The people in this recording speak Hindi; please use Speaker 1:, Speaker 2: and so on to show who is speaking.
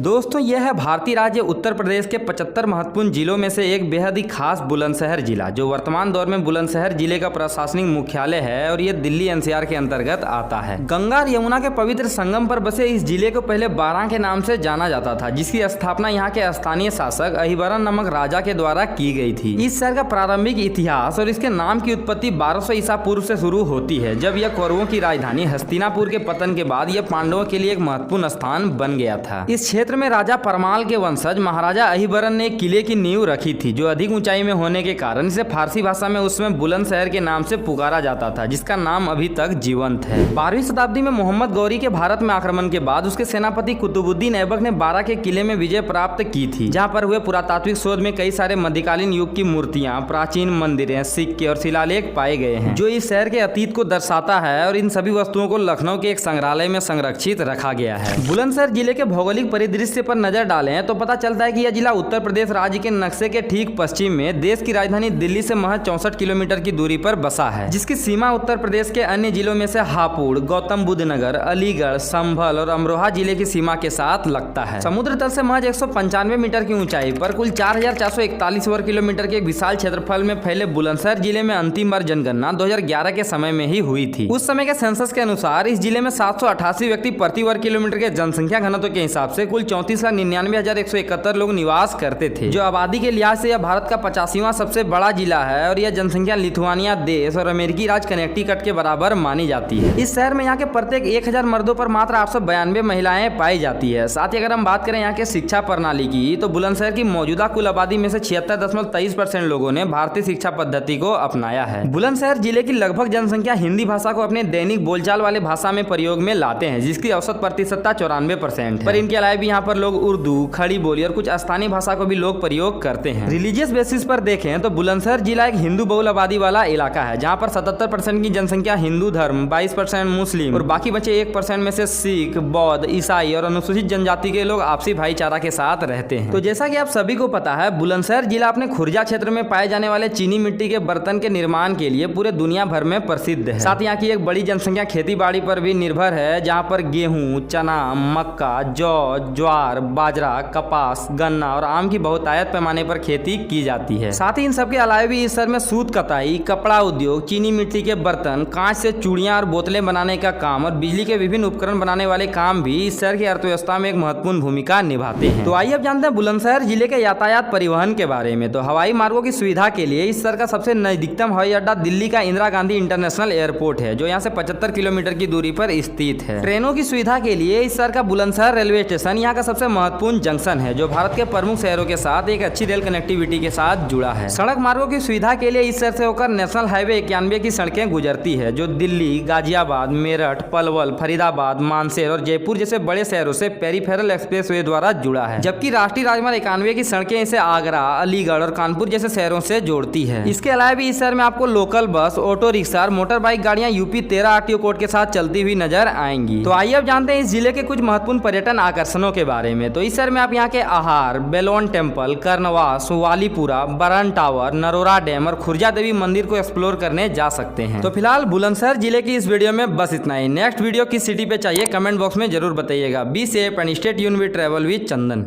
Speaker 1: दोस्तों यह है भारतीय राज्य उत्तर प्रदेश के 75 महत्वपूर्ण जिलों में से एक बेहद ही खास बुलंदशहर जिला, जो वर्तमान दौर में बुलंदशहर जिले का प्रशासनिक मुख्यालय है और ये दिल्ली एनसीआर के अंतर्गत आता है। गंगा और यमुना के पवित्र संगम पर बसे इस जिले को पहले बारां के नाम से जाना जाता था, जिसकी स्थापना यहाँ के स्थानीय शासक अहिबरन नामक राजा के द्वारा की गई थी। इस शहर का प्रारंभिक इतिहास और इसके नाम की उत्पत्ति 1200 ईसा पूर्व से शुरू होती है, जब यह कौरवों की राजधानी हस्तिनापुर के पतन के बाद यह पांडवों के लिए एक महत्वपूर्ण स्थान बन गया था। इस क्षेत्र में राजा परमाल के वंशज महाराजा अहिबरन ने किले की नींव रखी थी, जो अधिक ऊंचाई में होने के कारण इसे फारसी भाषा में उस समय बुलंदशहर के नाम से पुकारा जाता था, जिसका नाम अभी तक जीवंत है। 12वीं शताब्दी में मोहम्मद गौरी के भारत में आक्रमण के बाद उसके सेनापति कुतुबुद्दीन ऐबक ने बारा के किले में विजय प्राप्त की थी, जहाँ पर हुए पुरातात्विक शोध में कई सारे मध्यकालीन युग की मूर्तियां, प्राचीन मंदिरें, सिक्के और शिलालेख पाए गए हैं, जो इस शहर के अतीत को दर्शाता है। और इन सभी वस्तुओं को लखनऊ के एक संग्रहालय में संरक्षित रखा गया है। बुलंदशहर जिले के भौगोलिक परिदृश्य पर नजर डालें तो पता चलता है कि यह जिला उत्तर प्रदेश राज्य के नक्शे के ठीक पश्चिम में देश की राजधानी दिल्ली से महज 64 किलोमीटर की दूरी पर बसा है, जिसकी सीमा उत्तर प्रदेश के अन्य जिलों में से हापुड़, गौतम बुद्ध नगर, अलीगढ़, संभल और अमरोहा जिले की सीमा के साथ लगता है। समुद्र तल से महज 195 मीटर की ऊंचाई पर कुल 4441 वर्ग किलोमीटर के विशाल क्षेत्रफल में फैले बुलंदशहर जिले में अंतिम बार जनगणना 2011 के समय में ही हुई थी। उस समय के सेंसस के अनुसार इस जिले में 788 व्यक्ति प्रति वर्ग किलोमीटर के जनसंख्या घनत्व के हिसाब से कुल 34,99,171 लोग निवास करते थे, जो आबादी के लिहाज से यह भारत का 85वां सबसे बड़ा जिला है और यह जनसंख्या लिथुआनिया देश और अमेरिकी राज्य कनेक्टिकट के बराबर मानी जाती है। इस शहर में यहाँ के प्रत्येक 1000 मर्दों पर मात्र 892 महिलाएं पाई जाती है। साथ ही अगर हम बात करें यहाँ के शिक्षा प्रणाली की, तो बुलंदशहर की मौजूदा कुल आबादी में से 76.23% लोगों ने भारतीय शिक्षा पद्धति को अपनाया है। बुलंदशहर जिले की लगभग जनसंख्या हिंदी भाषा को अपने दैनिक बोलचाल वाले भाषा में प्रयोग में लाते हैं, जिसकी औसत प्रतिशतता 94% है। पर इनके अलावा भी यहाँ पर लोग उर्दू, खड़ी बोली और कुछ स्थानीय भाषा को भी लोग प्रयोग करते हैं। रिलीजियस बेसिस पर देखें तो बुलंदशहर जिला एक हिंदू बहुल आबादी वाला इलाका है, जहाँ पर 77% की जनसंख्या हिंदू धर्म, 22% मुस्लिम और बाकी बचे 1% में से सिख, बौद्ध, ईसाई और अनुसूचित जनजाति के लोग आपसी भाईचारा के साथ रहते हैं। तो जैसा कि आप सभी को पता है, बुलंदशहर जिला अपने खुर्जा क्षेत्र में पाए जाने वाले चीनी मिट्टी के बर्तन के निर्माण के लिए पूरे दुनिया भर में प्रसिद्ध है। साथ ही यहाँ की एक बड़ी जनसंख्या खेती बाड़ी पर भी निर्भर है, जहाँ पर गेहूँ, चना, मक्का, जौ, ज्वार, बाजरा, कपास, गन्ना और आम की बहुतायत पैमाने पर खेती की जाती है। साथ ही इन सब के अलावा भी इस शहर में सूत कताई, कपड़ा उद्योग, चीनी मिट्टी के बर्तन, कांच से चूड़ियां और बोतलें बनाने का काम और बिजली के विभिन्न उपकरण बनाने वाले काम भी इस शहर की अर्थव्यवस्था में एक महत्वपूर्ण भूमिका निभाते हैं। तो आइए अब जानते हैं बुलंदशहर जिले के यातायात परिवहन के बारे में। तो हवाई मार्गों की सुविधा के लिए इस शहर का सबसे नजदीकतम हवाई अड्डा दिल्ली का इंदिरा गांधी इंटरनेशनल एयरपोर्ट है, जो यहाँ से 75 किलोमीटर की दूरी पर स्थित है। ट्रेनों की सुविधा के लिए इस शहर का बुलंदशहर रेलवे स्टेशन यहाँ का सबसे महत्वपूर्ण जंक्शन है, जो भारत के प्रमुख शहरों के साथ एक अच्छी रेल कनेक्टिविटी के साथ जुड़ा है। सड़क मार्गों की सुविधा के लिए इस शहर से होकर नेशनल हाईवे 91 की सड़कें गुजरती है, जो दिल्ली, गाजियाबाद, मेरठ, पलवल, फरीदाबाद, मानसेर और जयपुर जैसे बड़े शहरों से पेरिफेरल एक्सप्रेसवे द्वारा जुड़ा है। जबकि राष्ट्रीय राजमार्ग 91 की सड़कें इसे आगरा, अलीगढ़ और कानपुर जैसे शहरों से जोड़ती है। इसके अलावा भी इस शहर में आपको लोकल बस, ऑटो रिक्शा और मोटर बाइक गाड़ियां यूपी 13 आरटीओ कोड के साथ चलती हुई नजर आएंगी। तो आइए अब जानते हैं इस जिले के कुछ महत्वपूर्ण पर्यटन आकर्षणों के बारे में। तो इस शहर में आप यहाँ के आहार, बेलोन टेम्पल, कर्णवास, वालीपुरा, बरन टावर, नरोरा डैम और खुर्जा देवी मंदिर को एक्सप्लोर करने जा सकते हैं। तो फिलहाल बुलंदशहर जिले की इस वीडियो में बस इतना ही। नेक्स्ट वीडियो किस सिटी पे चाहिए कमेंट बॉक्स में जरूर बताइएगा। Be safe and stay tuned with travel with Chandan.